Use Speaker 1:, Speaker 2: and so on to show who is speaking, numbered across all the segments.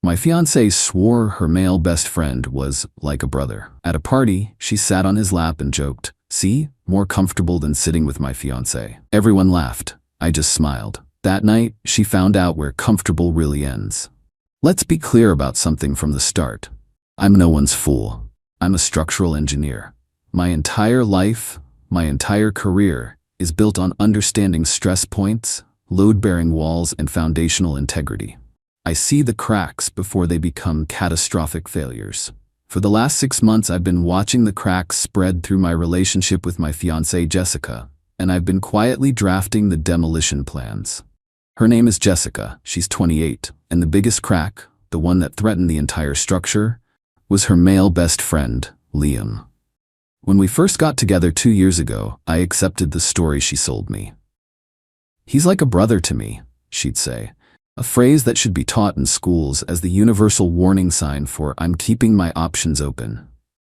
Speaker 1: My fiancée swore her male best friend was like a brother. At a party, she sat on his lap and joked, "See, more comfortable than sitting with my fiancé." Everyone laughed. I just smiled. That night, she found out where comfortable really ends. Let's be clear about something from the start. I'm no one's fool. I'm a structural engineer. My entire life, my entire career, is built on understanding stress points, load-bearing walls, and foundational integrity. I see the cracks before they become catastrophic failures. For the last 6 months, I've been watching the cracks spread through my relationship with my fiancée Jessica, and I've been quietly drafting the demolition plans. Her name is Jessica, she's 28, and the biggest crack, the one that threatened the entire structure, was her male best friend, Liam. When we first got together 2 years ago, I accepted the story she sold me. "He's like a brother to me," she'd say, a phrase that should be taught in schools as the universal warning sign for "I'm keeping my options open."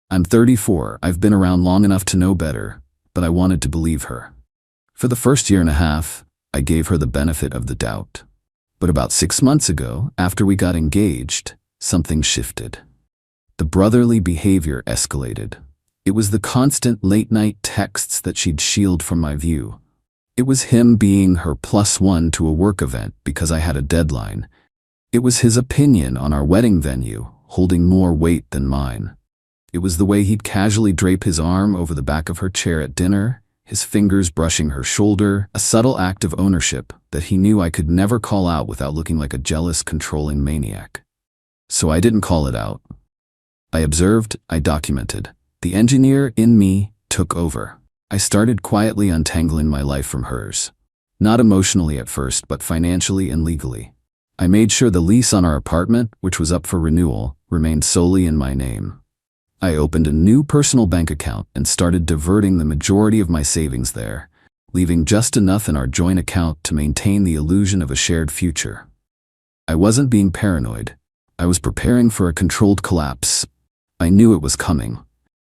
Speaker 1: I'm 34, I've been around long enough to know better, but I wanted to believe her. For the first year and a half, I gave her the benefit of the doubt. But about 6 months ago, after we got engaged, something shifted. The brotherly behavior escalated. It was the constant late-night texts that she'd shield from my view. It was him being her +1 to a work event because I had a deadline. It was his opinion on our wedding venue, holding more weight than mine. It was the way he'd casually drape his arm over the back of her chair at dinner, his fingers brushing her shoulder, a subtle act of ownership that he knew I could never call out without looking like a jealous, controlling maniac. So I didn't call it out. I observed, I documented. The engineer in me took over. I started quietly untangling my life from hers. Not emotionally at first, but financially and legally. I made sure the lease on our apartment, which was up for renewal, remained solely in my name. I opened a new personal bank account and started diverting the majority of my savings there, leaving just enough in our joint account to maintain the illusion of a shared future. I wasn't being paranoid. I was preparing for a controlled collapse. I knew it was coming.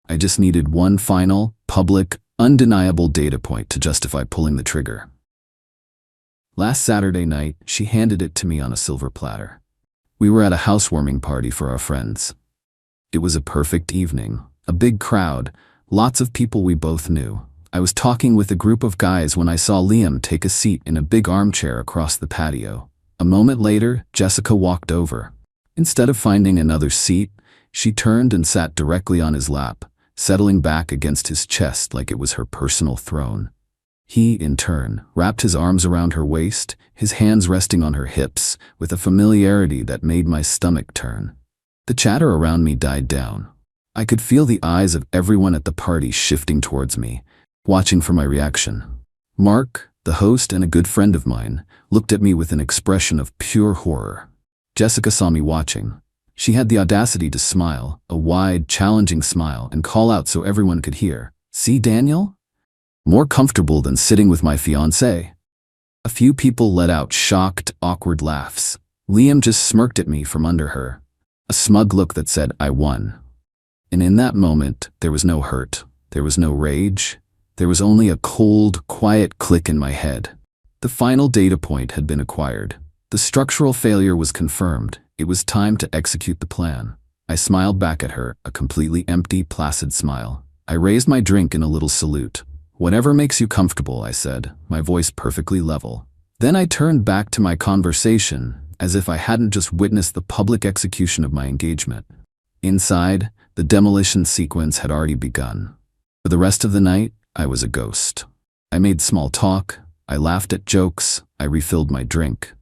Speaker 1: I just needed one final, public, undeniable data point to justify pulling the trigger. Last Saturday night, she handed it to me on a silver platter. We were at a housewarming party for our friends. It was a perfect evening, a big crowd, lots of people we both knew. I was talking with a group of guys when I saw Liam take a seat in a big armchair across the patio. A moment later, Jessica walked over. Instead of finding another seat, she turned and sat directly on his lap, settling back against his chest like it was her personal throne. He, in turn, wrapped his arms around her waist, his hands resting on her hips, with a familiarity that made my stomach turn. The chatter around me died down. I could feel the eyes of everyone at the party shifting towards me, watching for my reaction. Mark, the host and a good friend of mine, looked at me with an expression of pure horror. Jessica saw me watching. She had the audacity to smile, a wide, challenging smile, and call out so everyone could hear, "See, Daniel? More comfortable than sitting with my fiancé." A few people let out shocked, awkward laughs. Liam just smirked at me from under her, a smug look that said, "I won." And in that moment, there was no hurt, there was no rage, there was only a cold, quiet click in my head. The final data point had been acquired. The structural failure was confirmed. It was time to execute the plan. I smiled back at her, a completely empty, placid smile. I raised my drink in a little salute. "Whatever makes you comfortable," I said, my voice perfectly level. Then I turned back to my conversation, as if I hadn't just witnessed the public execution of my engagement. Inside, the demolition sequence had already begun. For the rest of the night, I was a ghost. I made small talk, I laughed at jokes, I refilled my drink.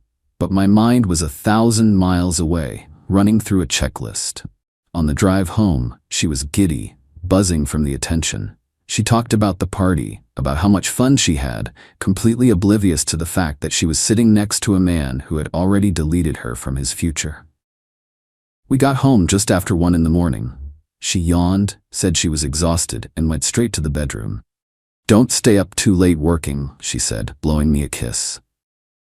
Speaker 1: But my mind was 1,000 miles away, running through a checklist. On the drive home, she was giddy, buzzing from the attention. She talked about the party, about how much fun she had, completely oblivious to the fact that she was sitting next to a man who had already deleted her from his future. We got home just after 1 in the morning. She yawned, said she was exhausted, and went straight to the bedroom. "Don't stay up too late working," she said, blowing me a kiss.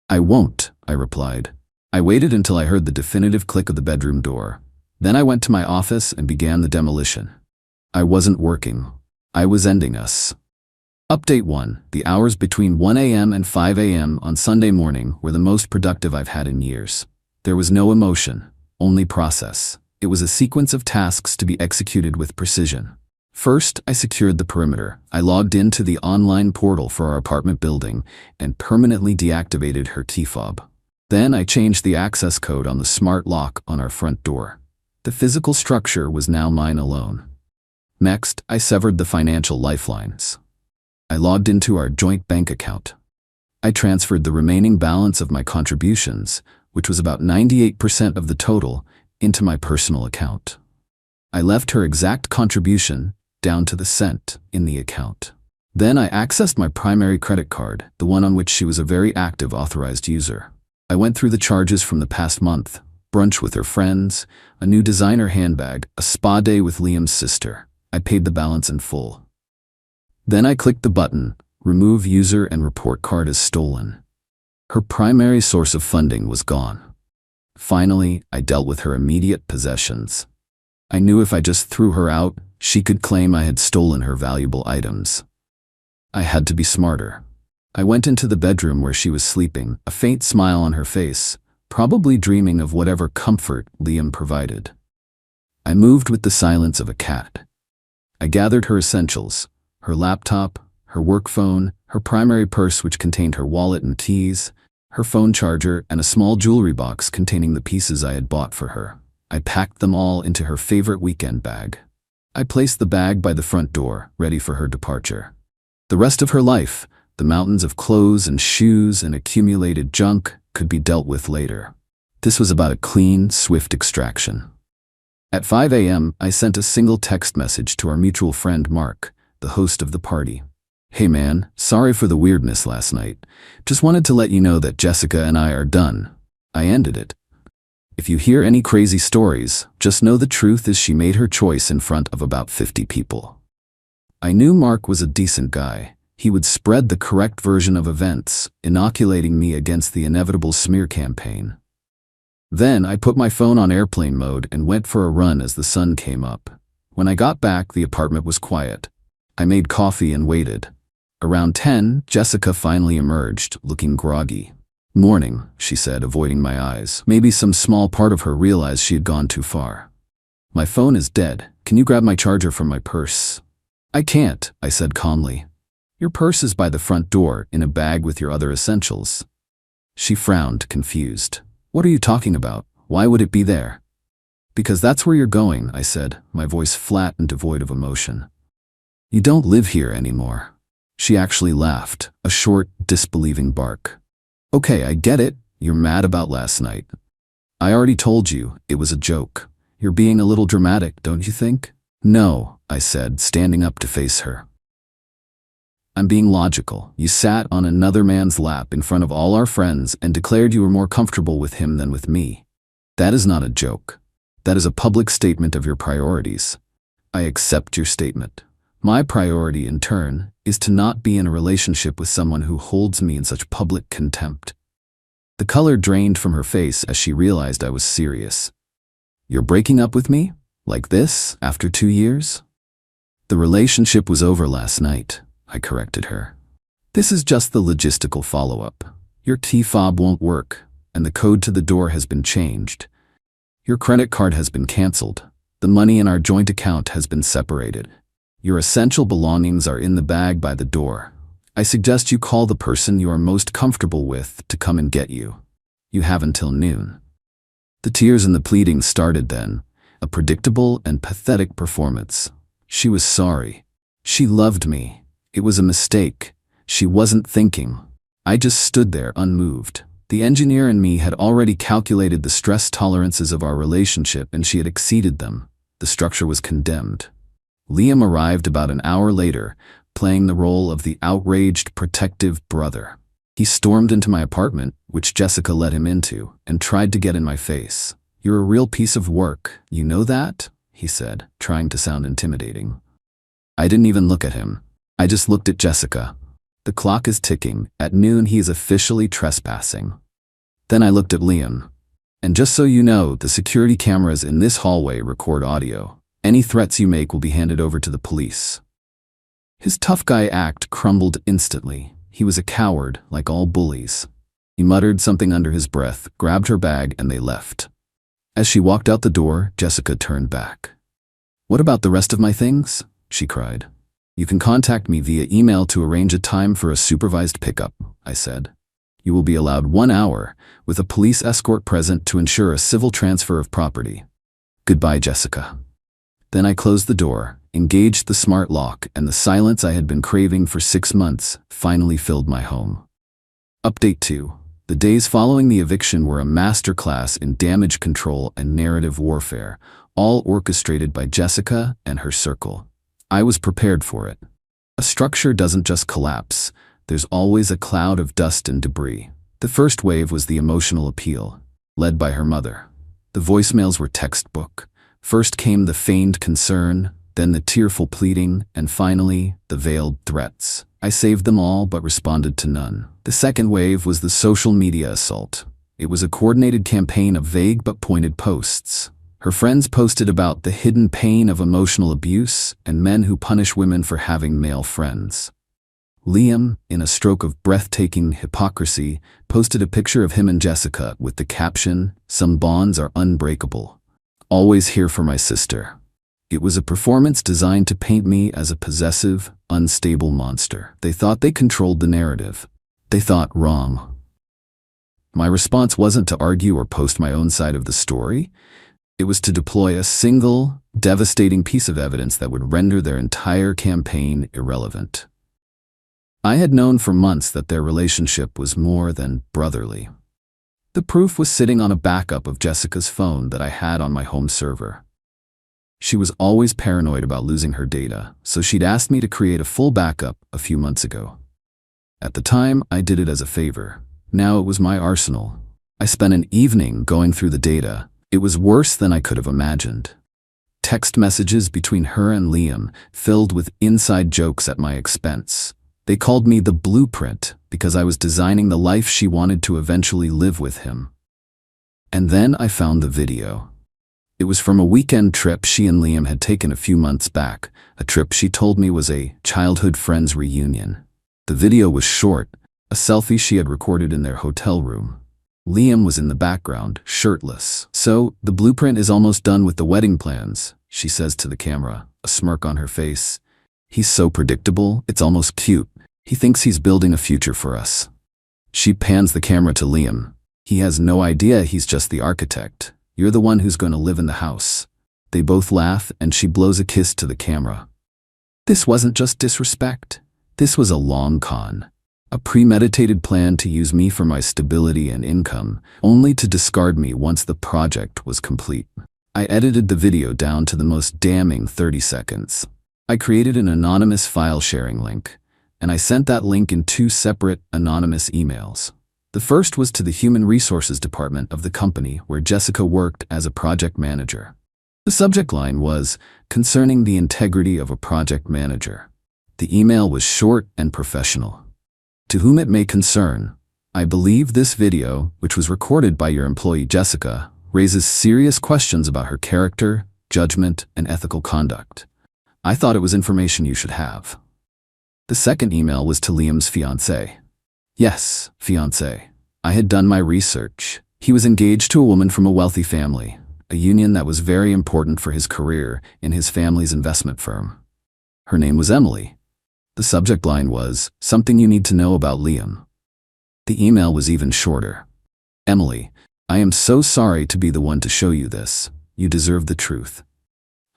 Speaker 1: "I won't," I replied. I waited until I heard the definitive click of the bedroom door. Then I went to my office and began the demolition. I wasn't working. I was ending us. Update 1. The hours between 1 a.m. and 5 a.m. on Sunday morning were the most productive I've had in years. There was no emotion, only process. It was a sequence of tasks to be executed with precision. First, I secured the perimeter. I logged into the online portal for our apartment building and permanently deactivated her key fob. Then I changed the access code on the smart lock on our front door. The physical structure was now mine alone. Next, I severed the financial lifelines. I logged into our joint bank account. I transferred the remaining balance of my contributions, which was about 98% of the total, into my personal account. I left her exact contribution, down to the cent, in the account. Then I accessed my primary credit card, the one on which she was a very active authorized user. I went through the charges from the past month: brunch with her friends, a new designer handbag, a spa day with Liam's sister. I paid the balance in full. Then I clicked the button, remove user and report card as stolen. Her primary source of funding was gone. Finally, I dealt with her immediate possessions. I knew if I just threw her out, she could claim I had stolen her valuable items. I had to be smarter. I went into the bedroom where she was sleeping, a faint smile on her face, probably dreaming of whatever comfort Liam provided. I moved with the silence of a cat. I gathered her essentials: her laptop, her work phone, her primary purse which contained her wallet and keys, her phone charger, and a small jewelry box containing the pieces I had bought for her. I packed them all into her favorite weekend bag. I placed the bag by the front door, ready for her departure. The rest of her life, the mountains of clothes and shoes and accumulated junk, could be dealt with later. This was about a clean, swift extraction. At 5 a.m., I sent a single text message to our mutual friend Mark, the host of the party. "Hey man, sorry for the weirdness last night. Just wanted to let you know that Jessica and I are done." I ended it. "If you hear any crazy stories, just know the truth is she made her choice in front of about 50 people." I knew Mark was a decent guy. He would spread the correct version of events, inoculating me against the inevitable smear campaign. Then I put my phone on airplane mode and went for a run as the sun came up. When I got back, the apartment was quiet. I made coffee and waited. Around 10, Jessica finally emerged, looking groggy. "Morning," she said, avoiding my eyes. Maybe some small part of her realized she had gone too far. "My phone is dead. Can you grab my charger from my purse?" "I can't," I said calmly. "Your purse is by the front door, in a bag with your other essentials." She frowned, confused. "What are you talking about? Why would it be there?" "Because that's where you're going," I said, my voice flat and devoid of emotion. "You don't live here anymore." She actually laughed, a short, disbelieving bark. "Okay, I get it. You're mad about last night. I already told you, it was a joke. You're being a little dramatic, don't you think?" "No," I said, standing up to face her. "I'm being logical. You sat on another man's lap in front of all our friends and declared you were more comfortable with him than with me. That is not a joke. That is a public statement of your priorities. I accept your statement. My priority, in turn, is to not be in a relationship with someone who holds me in such public contempt." The color drained from her face as she realized I was serious. "You're breaking up with me? Like this, after 2 years?" "The relationship was over last night," I corrected her. "This is just the logistical follow-up. Your key fob won't work, and the code to the door has been changed. Your credit card has been canceled. The money in our joint account has been separated. Your essential belongings are in the bag by the door. I suggest you call the person you are most comfortable with to come and get you. You have until noon." The tears and the pleading started then, a predictable and pathetic performance. She was sorry. She loved me. It was a mistake. She wasn't thinking. I just stood there unmoved. The engineer in me had already calculated the stress tolerances of our relationship and she had exceeded them. The structure was condemned. Liam arrived about an hour later, playing the role of the outraged, protective brother. He stormed into my apartment, which Jessica let him into, and tried to get in my face. "You're a real piece of work, you know that?" he said, trying to sound intimidating. I didn't even look at him. I just looked at Jessica. The clock is ticking. At noon, he is officially trespassing. Then I looked at Liam. "And just so you know, the security cameras in this hallway record audio. Any threats you make will be handed over to the police." His tough guy act crumbled instantly. He was a coward, like all bullies. He muttered something under his breath, grabbed her bag, and they left. As she walked out the door, Jessica turned back. "What about the rest of my things?" she cried. "You can contact me via email to arrange a time for a supervised pickup," I said. "You will be allowed 1 hour, with a police escort present to ensure a civil transfer of property. Goodbye, Jessica." Then I closed the door, engaged the smart lock, and the silence I had been craving for 6 months finally filled my home. Update 2. The days following the eviction were a masterclass in damage control and narrative warfare, all orchestrated by Jessica and her circle. I was prepared for it. A structure doesn't just collapse. There's always a cloud of dust and debris. The first wave was the emotional appeal, led by her mother. The voicemails were textbook. First came the feigned concern, then the tearful pleading, and finally, the veiled threats. I saved them all but responded to none. The second wave was the social media assault. It was a coordinated campaign of vague but pointed posts. Her friends posted about the hidden pain of emotional abuse and men who punish women for having male friends. Liam, in a stroke of breathtaking hypocrisy, posted a picture of him and Jessica with the caption, "Some bonds are unbreakable. Always here for my sister." It was a performance designed to paint me as a possessive, unstable monster. They thought they controlled the narrative. They thought wrong. My response wasn't to argue or post my own side of the story. It was to deploy a single, devastating piece of evidence that would render their entire campaign irrelevant. I had known for months that their relationship was more than brotherly. The proof was sitting on a backup of Jessica's phone that I had on my home server. She was always paranoid about losing her data, so she'd asked me to create a full backup a few months ago. At the time, I did it as a favor. Now it was my arsenal. I spent an evening going through the data. It was worse than I could have imagined. Text messages between her and Liam, filled with inside jokes at my expense. They called me the blueprint because I was designing the life she wanted to eventually live with him. And then I found the video. It was from a weekend trip she and Liam had taken a few months back, a trip she told me was a childhood friends reunion. The video was short, a selfie she had recorded in their hotel room. Liam was in the background, shirtless. "So, the blueprint is almost done with the wedding plans," she says to the camera, a smirk on her face. "He's so predictable, it's almost cute. He thinks he's building a future for us." She pans the camera to Liam. "He has no idea he's just the architect. You're the one who's going to live in the house." They both laugh and she blows a kiss to the camera. This wasn't just disrespect. This was a long con. A premeditated plan to use me for my stability and income, only to discard me once the project was complete. I edited the video down to the most damning 30 seconds. I created an anonymous file sharing link, and I sent that link in 2 separate, anonymous emails. The first was to the Human Resources Department of the company where Jessica worked as a project manager. The subject line was, "Concerning the integrity of a project manager." The email was short and professional. "To whom it may concern, I believe this video, which was recorded by your employee Jessica, raises serious questions about her character, judgment, and ethical conduct. I thought it was information you should have." The second email was to Liam's fiancé. Yes, fiancé. I had done my research. He was engaged to a woman from a wealthy family, a union that was very important for his career in his family's investment firm. Her name was Emily. The subject line was, "Something you need to know about Liam." The email was even shorter. "Emily, I am so sorry to be the one to show you this. You deserve the truth."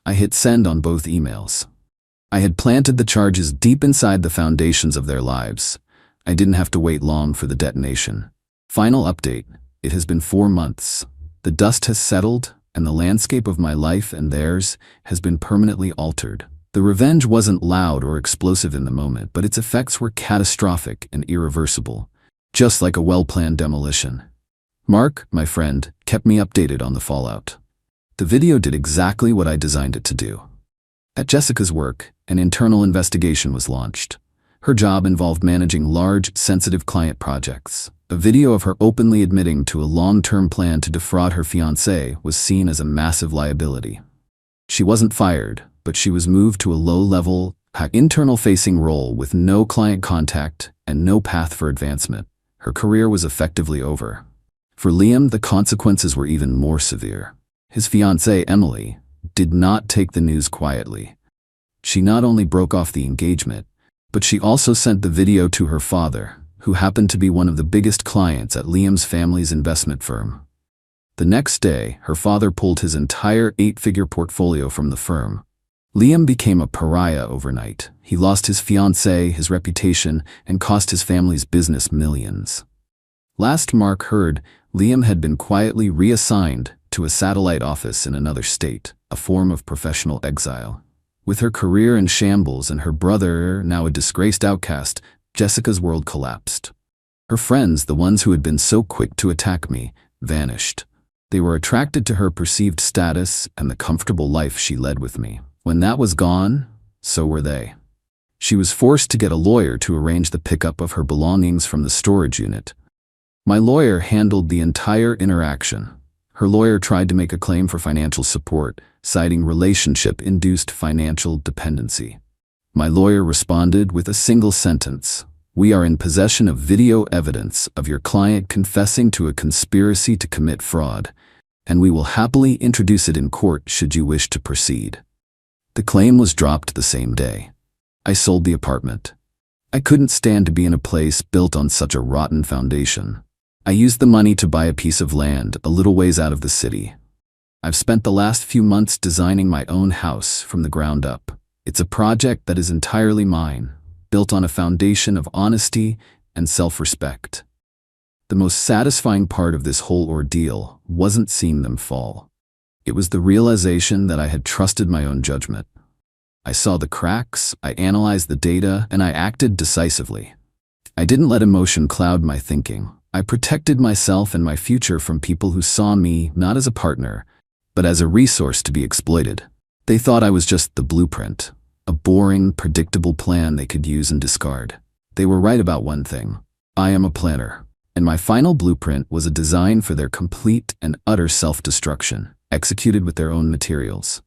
Speaker 1: I hit send on both emails. I had planted the charges deep inside the foundations of their lives. I didn't have to wait long for the detonation. Final update. It has been 4 months. The dust has settled, and the landscape of my life and theirs has been permanently altered. The revenge wasn't loud or explosive in the moment, but its effects were catastrophic and irreversible, just like a well-planned demolition. Mark, my friend, kept me updated on the fallout. The video did exactly what I designed it to do. At Jessica's work, an internal investigation was launched. Her job involved managing large, sensitive client projects. A video of her openly admitting to a long-term plan to defraud her fiancé was seen as a massive liability. She wasn't fired, but she was moved to a low-level, internal-facing role with no client contact and no path for advancement. Her career was effectively over. For Liam, the consequences were even more severe. His fiancée, Emily, did not take the news quietly. She not only broke off the engagement, but she also sent the video to her father, who happened to be one of the biggest clients at Liam's family's investment firm. The next day, her father pulled his entire 8-figure portfolio from the firm. Liam became a pariah overnight. He lost his fiancée, his reputation, and cost his family's business millions. Last Mark heard, Liam had been quietly reassigned to a satellite office in another state, a form of professional exile. With her career in shambles and her brother now a disgraced outcast, Jessica's world collapsed. Her friends, the ones who had been so quick to attack me, vanished. They were attracted to her perceived status and the comfortable life she led with me. When that was gone, so were they. She was forced to get a lawyer to arrange the pickup of her belongings from the storage unit. My lawyer handled the entire interaction. Her lawyer tried to make a claim for financial support, citing relationship-induced financial dependency. My lawyer responded with a single sentence: "We are in possession of video evidence of your client confessing to a conspiracy to commit fraud, and we will happily introduce it in court should you wish to proceed." The claim was dropped the same day. I sold the apartment. I couldn't stand to be in a place built on such a rotten foundation. I used the money to buy a piece of land a little ways out of the city. I've spent the last few months designing my own house from the ground up. It's a project that is entirely mine, built on a foundation of honesty and self-respect. The most satisfying part of this whole ordeal wasn't seeing them fall. It was the realization that I had trusted my own judgment. I saw the cracks, I analyzed the data, and I acted decisively. I didn't let emotion cloud my thinking. I protected myself and my future from people who saw me not as a partner, but as a resource to be exploited. They thought I was just the blueprint, a boring, predictable plan they could use and discard. They were right about one thing: I am a planner, and my final blueprint was a design for their complete and utter self-destruction, executed with their own materials.